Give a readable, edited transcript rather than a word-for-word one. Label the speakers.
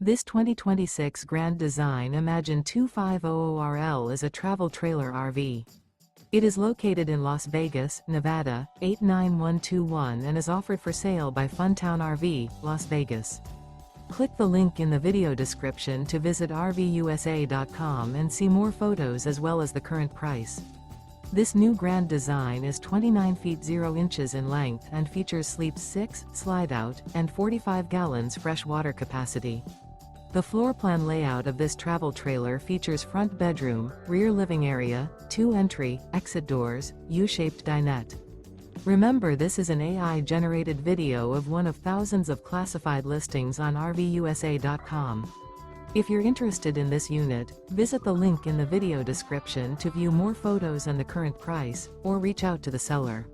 Speaker 1: This 2026 Grand Design Imagine 2500RL is a travel trailer RV. It is located in Las Vegas, Nevada, 89121 and is offered for sale by Funtown RV, Las Vegas. Click the link in the video description to visit RVUSA.com and see more photos as well as the current price. This new Grand Design is 29 feet 0 inches in length and features sleeps 6, slide-out, and 45 gallons fresh water capacity. The floor plan layout of this travel trailer features front bedroom, rear living area, 2 entry, exit doors, U-shaped dinette. Remember, this is an AI-generated video of one of thousands of classified listings on RVUSA.com. If you're interested in this unit, visit the link in the video description to view more photos and the current price, or reach out to the seller.